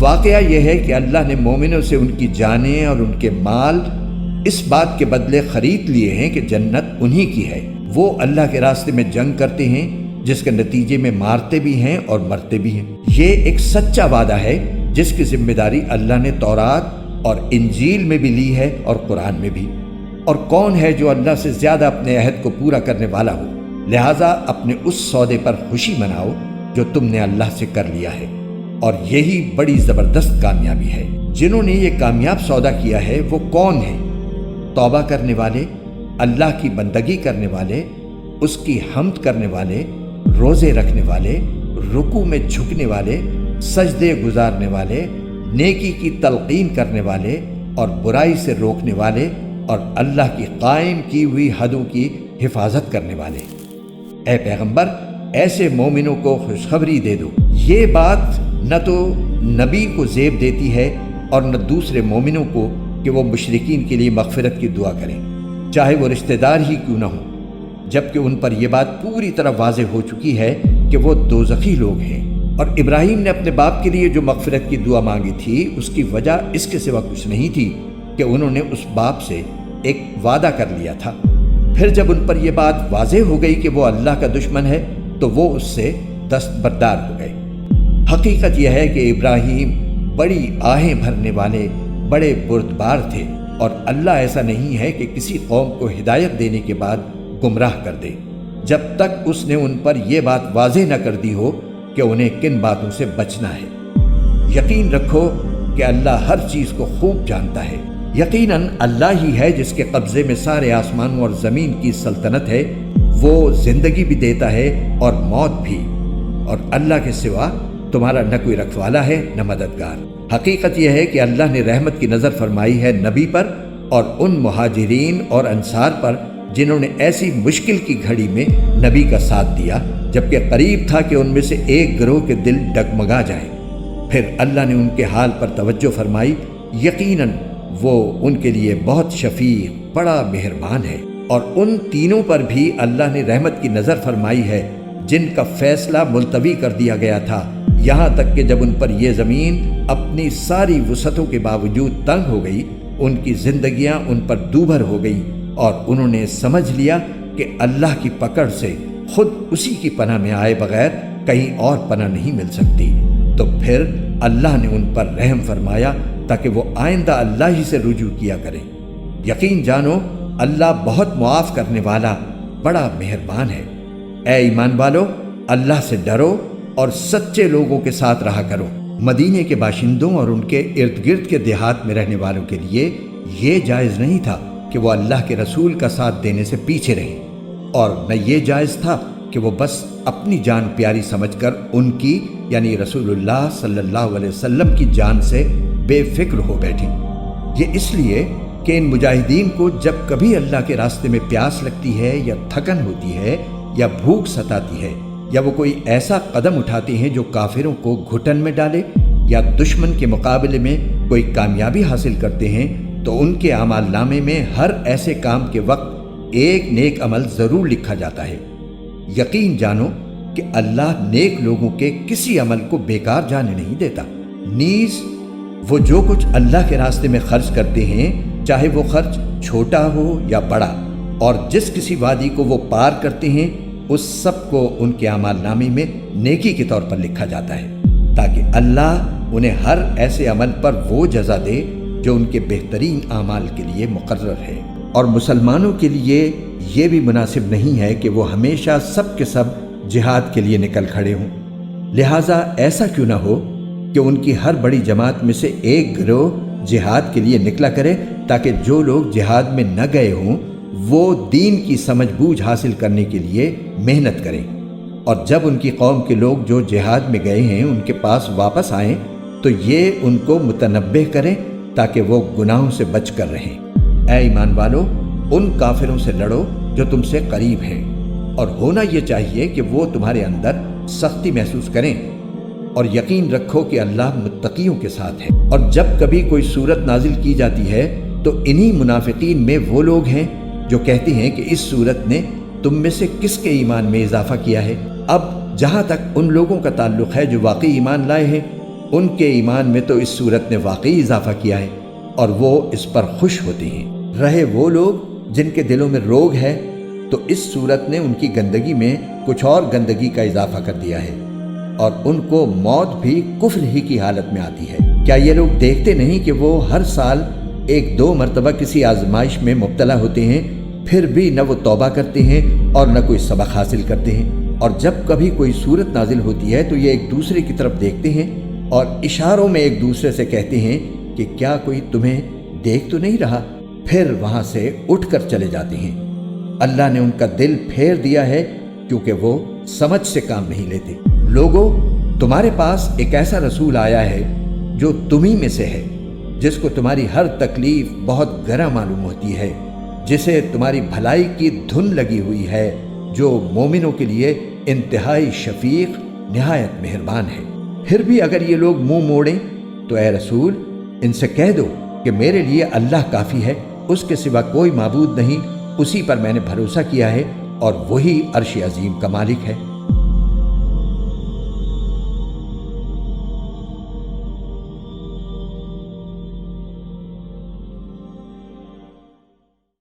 واقعہ یہ ہے کہ اللہ نے مومنوں سے ان کی جانیں اور ان کے مال اس بات کے بدلے خرید لیے ہیں کہ جنت انہی کی ہے۔ وہ اللہ کے راستے میں جنگ کرتے ہیں جس کے نتیجے میں مارتے بھی ہیں اور مرتے بھی ہیں۔ یہ ایک سچا وعدہ ہے جس کی ذمہ داری اللہ نے تورات اور انجیل میں بھی لی ہے اور قرآن میں بھی۔ اور کون ہے جو اللہ سے زیادہ اپنے عہد کو پورا کرنے والا ہو؟ لہٰذا اپنے اس سودے پر خوشی مناؤ جو تم نے اللہ سے کر لیا ہے، اور یہی بڑی زبردست کامیابی ہے۔ جنہوں نے یہ کامیاب سودا کیا ہے وہ کون ہیں؟ توبہ کرنے والے، اللہ کی بندگی کرنے والے، اس کی حمد کرنے والے، روزے رکھنے والے، رکوع میں جھکنے والے، سجدے گزارنے والے، نیکی کی تلقین کرنے والے اور برائی سے روکنے والے، اور اللہ کی قائم کی ہوئی حدوں کی حفاظت کرنے والے۔ اے پیغمبر، ایسے مومنوں کو خوشخبری دے دو۔ یہ بات نہ تو نبی کو زیب دیتی ہے اور نہ دوسرے مومنوں کو کہ وہ مشرکین کے لیے مغفرت کی دعا کریں، چاہے وہ رشتہ دار ہی کیوں نہ ہوں، جبکہ ان پر یہ بات پوری طرح واضح ہو چکی ہے کہ وہ دوزخی لوگ ہیں۔ اور ابراہیم نے اپنے باپ کے لیے جو مغفرت کی دعا مانگی تھی اس کی وجہ اس کے سوا کچھ نہیں تھی کہ انہوں نے اس باپ سے ایک وعدہ کر لیا تھا۔ پھر جب ان پر یہ بات واضح ہو گئی کہ وہ اللہ کا دشمن ہے تو وہ اس سے دستبردار ہو گئے۔ حقیقت یہ ہے کہ ابراہیم بڑی آہیں بھرنے والے بڑے بردبار تھے، اور اللہ ایسا نہیں ہے کہ کسی قوم کو ہدایت دینے کے بعد گمراہ کر دے جب تک اس نے ان پر یہ بات واضح نہ کر دی ہو کہ انہیں کن باتوں سے بچنا ہے۔ یقین رکھو کہ اللہ ہر چیز کو خوب جانتا ہے۔ یقیناً اللہ ہی ہے جس کے قبضے میں سارے آسمانوں اور زمین کی سلطنت ہے۔ وہ زندگی بھی دیتا ہے اور موت بھی، اور اللہ کے سوا تمہارا نہ کوئی رکھوالا ہے نہ مددگار۔ حقیقت یہ ہے کہ اللہ نے رحمت کی نظر فرمائی ہے نبی پر اور ان مہاجرین اور انصار پر جنہوں نے ایسی مشکل کی گھڑی میں نبی کا ساتھ دیا جبکہ قریب تھا کہ ان میں سے ایک گروہ کے دل ڈگمگا جائیں۔ پھر اللہ نے ان کے حال پر توجہ فرمائی، یقیناً وہ ان کے لیے بہت شفیق بڑا مہربان ہے۔ اور ان تینوں پر بھی اللہ نے رحمت کی نظر فرمائی ہے جن کا فیصلہ ملتوی کر دیا گیا تھا، یہاں تک کہ جب ان پر یہ زمین اپنی ساری وسعتوں کے باوجود تنگ ہو گئی، ان کی زندگیاں ان پر دوبھر ہو گئیں، اور انہوں نے سمجھ لیا کہ اللہ کی پکڑ سے خود اسی کی پناہ میں آئے بغیر کہیں اور پناہ نہیں مل سکتی۔ تو پھر اللہ نے ان پر رحم فرمایا تاکہ وہ آئندہ اللہ ہی سے رجوع کیا کریں۔ یقین جانو اللہ بہت معاف کرنے والا بڑا مہربان ہے۔ اے ایمان والو، اللہ سے ڈرو اور سچے لوگوں کے ساتھ رہا کرو۔ مدینے کے باشندوں اور ان کے ارد گرد کے دیہات میں رہنے والوں کے لیے یہ جائز نہیں تھا کہ وہ اللہ کے رسول کا ساتھ دینے سے پیچھے رہیں، اور نہ یہ جائز تھا کہ وہ بس اپنی جان پیاری سمجھ کر ان کی یعنی رسول اللہ صلی اللہ علیہ وسلم کی جان سے بے فکر ہو بیٹھیں۔ یہ اس لیے کہ ان مجاہدین کو جب کبھی اللہ کے راستے میں پیاس لگتی ہے یا تھکن ہوتی ہے یا بھوک ستاتی ہے یا وہ کوئی ایسا قدم اٹھاتے ہیں جو کافروں کو گھٹن میں ڈالے یا دشمن کے مقابلے میں کوئی کامیابی حاصل کرتے ہیں، تو ان کے اعمال نامے میں ہر ایسے کام کے وقت ایک نیک عمل ضرور لکھا جاتا ہے۔ یقین جانو کہ اللہ نیک لوگوں کے کسی عمل کو بیکار جانے نہیں دیتا۔ نیز وہ جو کچھ اللہ کے راستے میں خرچ کرتے ہیں، چاہے وہ خرچ چھوٹا ہو یا بڑا، اور جس کسی وادی کو وہ پار کرتے ہیں اس سب کو ان کے اعمال نامے میں نیکی کے طور پر لکھا جاتا ہے، تاکہ اللہ انہیں ہر ایسے عمل پر وہ جزا دے جو ان کے بہترین اعمال کے لیے مقرر ہے۔ اور مسلمانوں کے لیے یہ بھی مناسب نہیں ہے کہ وہ ہمیشہ سب کے سب جہاد کے لیے نکل کھڑے ہوں، لہٰذا ایسا کیوں نہ ہو کہ ان کی ہر بڑی جماعت میں سے ایک گروہ جہاد کے لیے نکلا کرے، تاکہ جو لوگ جہاد میں نہ گئے ہوں وہ دین کی سمجھ بوجھ حاصل کرنے کے لیے محنت کریں، اور جب ان کی قوم کے لوگ جو جہاد میں گئے ہیں ان کے پاس واپس آئیں تو یہ ان کو متنبہ کریں تاکہ وہ گناہوں سے بچ کر رہیں۔ اے ایمان والو، ان کافروں سے لڑو جو تم سے قریب ہیں، اور ہونا یہ چاہیے کہ وہ تمہارے اندر سختی محسوس کریں، اور یقین رکھو کہ اللہ متقیوں کے ساتھ ہے۔ اور جب کبھی کوئی سورت نازل کی جاتی ہے تو انہی منافقین میں وہ لوگ ہیں جو کہتے ہیں کہ اس سورت نے تم میں سے کس کے ایمان میں اضافہ کیا ہے۔ اب جہاں تک ان لوگوں کا تعلق ہے جو واقعی ایمان لائے ہیں، ان کے ایمان میں تو اس صورت نے واقعی اضافہ کیا ہے اور وہ اس پر خوش ہوتے ہیں۔ رہے وہ لوگ جن کے دلوں میں روگ ہے تو اس صورت نے ان کی گندگی میں کچھ اور گندگی کا اضافہ کر دیا ہے اور ان کو موت بھی کفر ہی کی حالت میں آتی ہے۔ کیا یہ لوگ دیکھتے نہیں کہ وہ ہر سال 1-2 مرتبہ کسی آزمائش میں مبتلا ہوتے ہیں، پھر بھی نہ وہ توبہ کرتے ہیں اور نہ کوئی سبق حاصل کرتے ہیں، اور جب کبھی کوئی صورت نازل ہوتی ہے تو یہ ایک دوسرے کی طرف دیکھتے ہیں اور اشاروں میں ایک دوسرے سے کہتے ہیں کہ کیا کوئی تمہیں دیکھ تو نہیں رہا، پھر وہاں سے اٹھ کر چلے جاتے ہیں۔ اللہ نے ان کا دل پھیر دیا ہے کیونکہ وہ سمجھ سے کام نہیں لیتے۔ لوگو، تمہارے پاس ایک ایسا رسول آیا ہے جو تمہیں میں سے ہے، جس کو تمہاری ہر تکلیف بہت گہرا معلوم ہوتی ہے، جسے تمہاری بھلائی کی دھن لگی ہوئی ہے، جو مومنوں کے لیے انتہائی شفیق نہایت مہربان ہے۔ پھر بھی اگر یہ لوگ منہ موڑیں تو اے رسول ان سے کہہ دو کہ میرے لیے اللہ کافی ہے، اس کے سوا کوئی معبود نہیں، اسی پر میں نے بھروسہ کیا ہے اور وہی عرش عظیم کا مالک ہے۔